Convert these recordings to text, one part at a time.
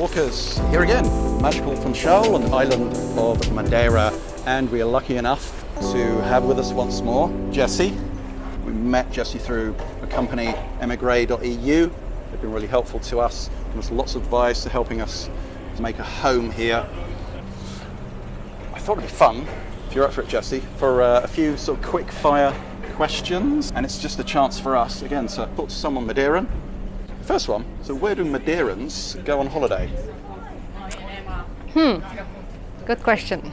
Walkers, here again, magical Funchal on the island of Madeira, and we are lucky enough to have with us once more Jessie. We met Jessie through a company, emigre.eu. They've been really helpful to us, giving us lots of advice to helping us to make a home here. I thought it'd be fun, if you're up for it, Jessie, for a few sort of quick fire questions, and it's just a chance for us, again, to talk to someone Madeiran. First one, so where do Madeirans go on holiday? Good question.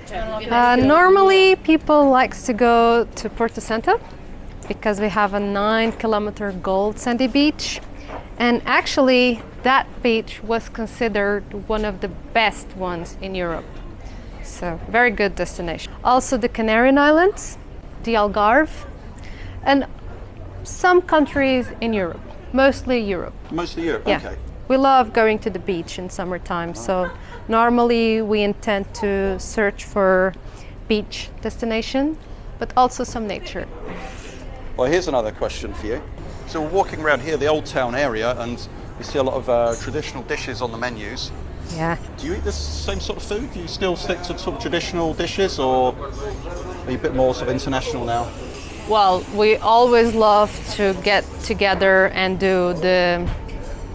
Normally people likes to go to Porto Santo because we have a 9-kilometer gold sandy beach, and actually that beach was considered one of the best ones in Europe. So very good destination. Also the Canary Islands, the Algarve, and some countries in Europe. Mostly Europe. Mostly Europe, yeah. Okay. We love going to the beach in summertime, so normally we intend to search for beach destination, but also some nature. Well, here's another question for you. So we're walking around here, the Old Town area, and you see a lot of traditional dishes on the menus. Yeah. Do you eat this same sort of food? Do you still stick to sort of traditional dishes, or are you a bit more sort of international now? Well, we always love to get together and do the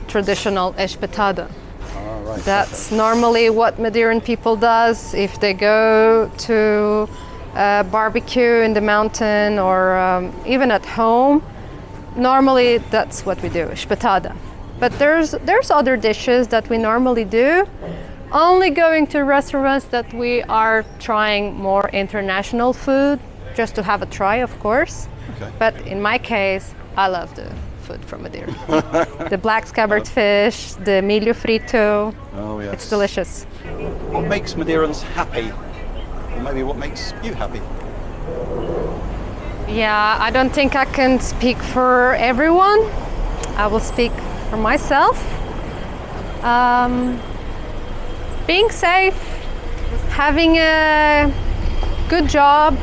traditional espetada. Oh, right. That's normally what Madeiran people does if they go to a barbecue in the mountain or even at home. Normally that's what we do, espetada. But there's other dishes that we normally do. Only going to restaurants that we are trying more international food, just to have a try, of course. Okay. But in my case, I love the food from Madeira. The black scabbard fish, the milho frito. Oh, yes. It's delicious. What makes Madeirans happy? Or maybe what makes you happy? Yeah, I don't think I can speak for everyone. I will speak for myself. Being safe, having a good job,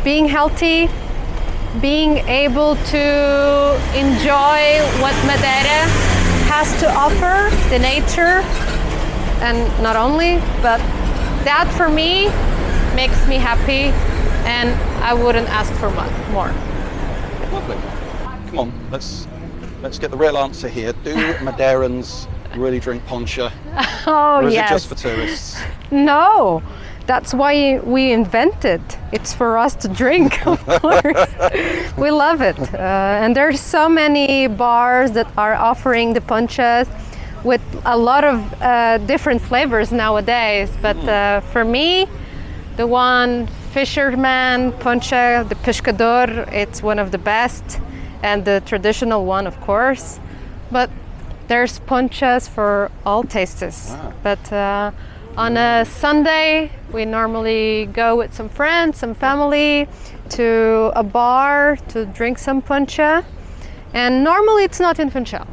being healthy, being able to enjoy what Madeira has to offer, the nature, and not only, but that for me makes me happy, and I wouldn't ask for much more. Lovely. Come on, let's get the real answer here. Do Madeirans really drink poncha? Oh, or is yes. it just for tourists? No. That's why we invented. It's for us to drink, of course. We love it. And there's so many bars that are offering the ponchas with a lot of different flavors nowadays. But for me, the one fisherman poncha, the pescador, it's one of the best. And the traditional one, of course. But there's ponchas for all tastes. Ah. But on a Sunday, we normally go with some friends, some family, to a bar to drink some poncha. And normally it's not in Funchal.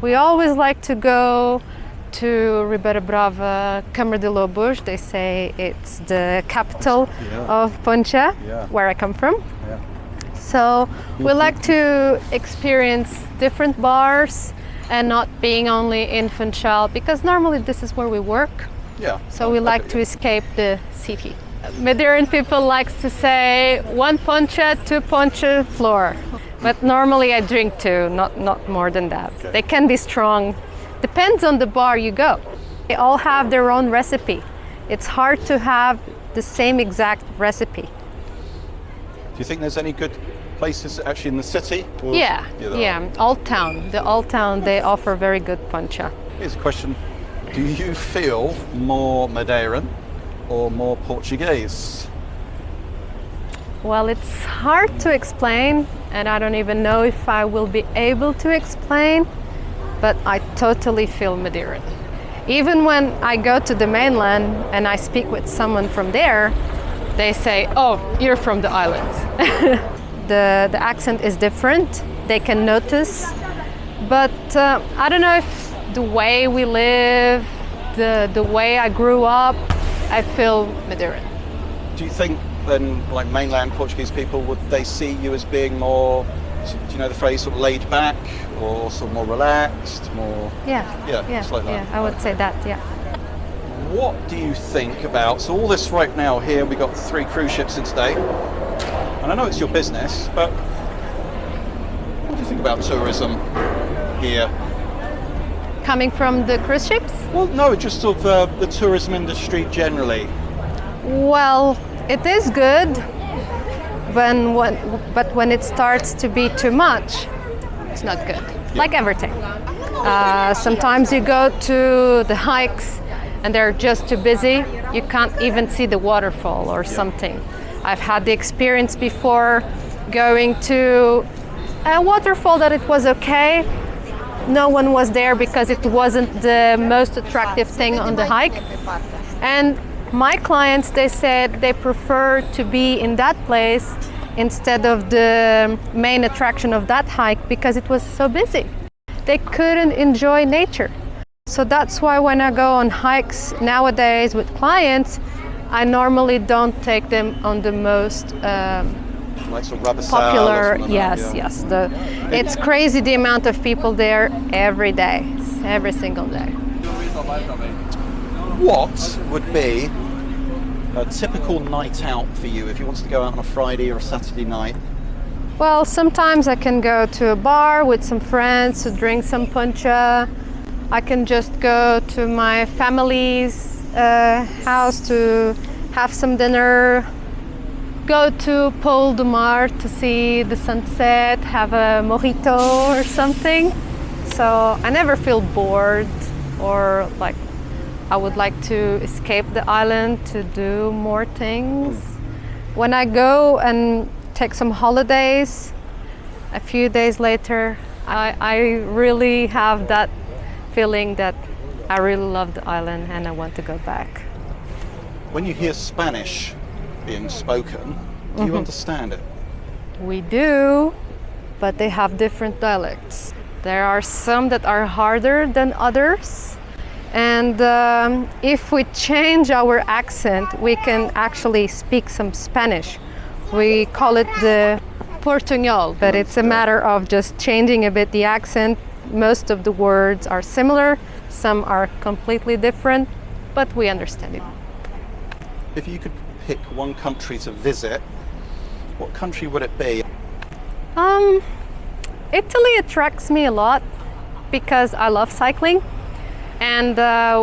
We always like to go to Ribeira Brava, Câmara de Lobos. They say it's the capital of poncha, where I come from. Yeah. So we like to experience different bars and not being only in Funchal, because normally this is where we work. Yeah. So we like to escape the city. Madeiran people likes to say 1 poncha, 2 poncha floor. But normally I drink 2, not more than that. Okay. They can be strong. Depends on the bar you go. They all have their own recipe. It's hard to have the same exact recipe. Do you think there's any good places actually in the city? Or Yeah. Old Town. The Old Town, they offer very good poncha. Here's a question. Do you feel more Madeiran or more Portuguese? Well, it's hard to explain, and I don't even know if I will be able to explain, but I totally feel Madeiran. Even when I go to the mainland and I speak with someone from there, they say, "Oh, you're from the islands." The accent is different, they can notice, but I don't know if the way we live, the way I grew up, I feel Madeiran. Do you think then, like mainland Portuguese people, would they see you as being more, do you know the phrase sort of laid back or sort of more relaxed, more... Yeah, it's like that. yeah, I would say that, yeah. What do you think about, so all this right now here, we got 3 cruise ships in today, and I know it's your business, but what do you think about tourism here? Coming from the cruise ships? Well, no, just sort of the tourism industry generally. Well, it is good, but when it starts to be too much, it's not good. Like everything. Sometimes you go to the hikes and they're just too busy. You can't even see the waterfall or something. I've had the experience before going to a waterfall that it was okay. No one was there because it wasn't the most attractive thing on the hike. And my clients, they said they prefer to be in that place instead of the main attraction of that hike because it was so busy. They couldn't enjoy nature. So that's why when I go on hikes nowadays with clients, I normally don't take them on the most like some rubber popular. Yes. It's crazy the amount of people there every day, every single day. What would be a typical night out for you if you wanted to go out on a Friday or a Saturday night? Well, sometimes I can go to a bar with some friends to drink some puncha. I can just go to my family's house to have some dinner, go to Pol de Mar to see the sunset, have a mojito or something. So I never feel bored or like I would like to escape the island to do more things. When I go and take some holidays, a few days later, I really have that feeling that I really love the island and I want to go back. When you hear Spanish being spoken, do you understand it? We do, but they have different dialects. There are some that are harder than others. And if we change our accent, we can actually speak some Spanish. We call it the Portuñol, but it's a matter of just changing a bit the accent. Most of the words are similar, some are completely different, but we understand it. If you could pick one country to visit, what country would it be? Italy attracts me a lot because I love cycling. And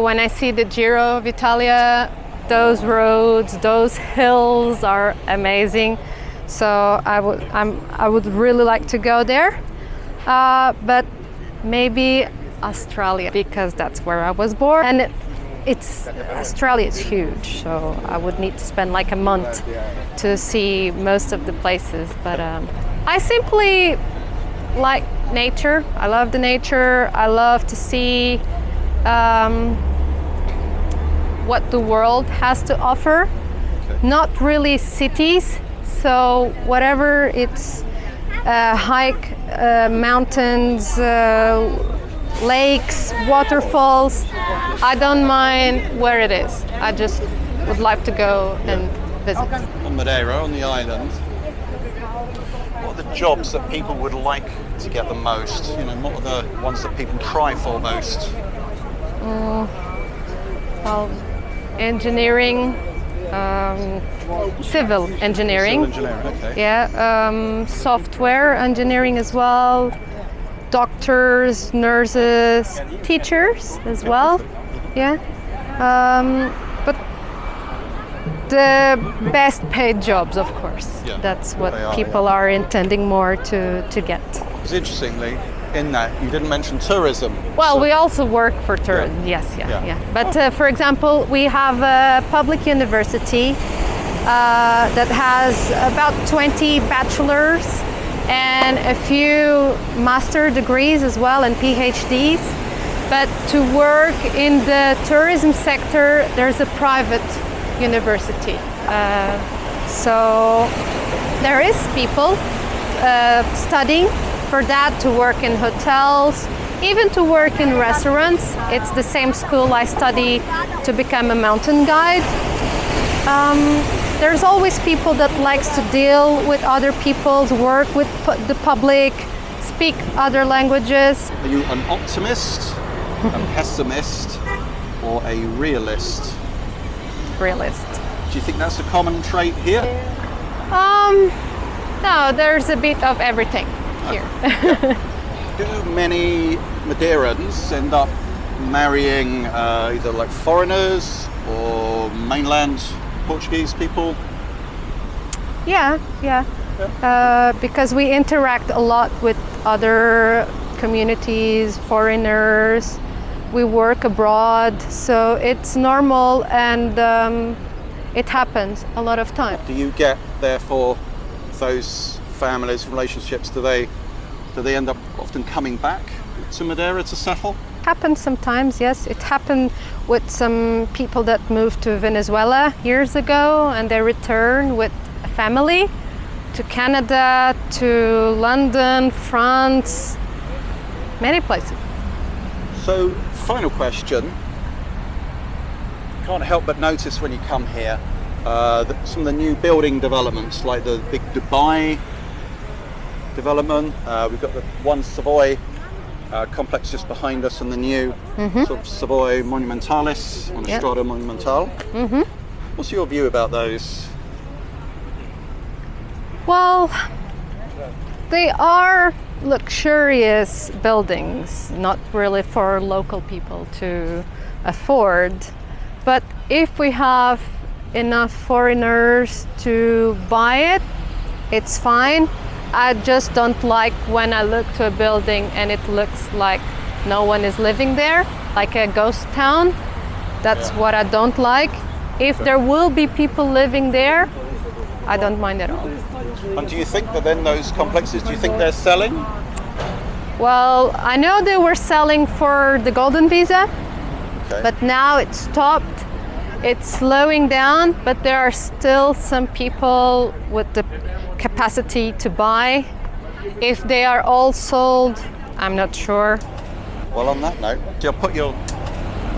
when I see the Giro of Italia, those roads, those hills are amazing. So I would really like to go there. But maybe Australia because that's where I was born. And Australia is huge, so I would need to spend like a month to see most of the places. But I simply like nature. I love the nature. I love to see what the world has to offer. Not really cities. So whatever it's hike, mountains, lakes, waterfalls, I don't mind where it is. I just would like to go and visit. On Madeira, on the island, what are the jobs that people would like to get the most? You know, what are the ones that people try for most? Well, engineering, civil engineering. Civil engineering, okay. Yeah, software engineering as well. Doctors, nurses, teachers as well. Yeah. But the best paid jobs, of course. Yeah, That's what people are intending more to get. Because interestingly, in that, you didn't mention tourism. Well, so we also work for tourism. Yes. But for example, we have a public university that has about 20 bachelors and a few master degrees as well and PhDs. But to work in the tourism sector, there's a private university. So there is people studying for that, to work in hotels, even to work in restaurants. It's the same school I study to become a mountain guide. There's always people that likes to deal with other people's work with the public, speak other languages. Are you an optimist, a pessimist, or a realist? Realist. Do you think that's a common trait here? No, there's a bit of everything here. Do many Madeirans end up marrying either like foreigners or mainland Portuguese people? Yeah. Because we interact a lot with other communities, foreigners. We work abroad, so it's normal, and it happens a lot of time. Do you get, therefore, those families, relationships, do they end up often coming back to Madeira to settle? Happens sometimes, yes. It happened with some people that moved to Venezuela years ago, and they return with a family to Canada, to London, France, many places. So, final question. Can't help but notice when you come here that some of the new building developments, like the big Dubai development, we've got the One Savoy complex just behind us, and the new sort of Savoy Monumentalis on Estrada Monumental. What's your view about those? Well, they are luxurious buildings, not really for local people to afford. But if we have enough foreigners to buy it, it's fine. I just don't like when I look to a building and it looks like no one is living there, like a ghost town. That's what I don't like. If there will be people living there, I don't mind at all. And do you think that then those complexes, do you think they're selling? Well, I know they were selling for the golden visa, but now it's stopped. It's slowing down, but there are still some people with the capacity to buy. If they are all sold, I'm not sure. Well, on that note, I'll put your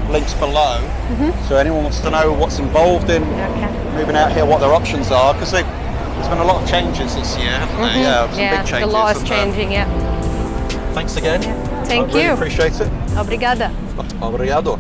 links below, so anyone wants to know what's involved in moving out here, what their options are, because there's been a lot of changes this year, haven't there? Yeah, some big changes. The law is changing, Thanks again. Thank I really you. appreciate it. Obrigada. Obrigado.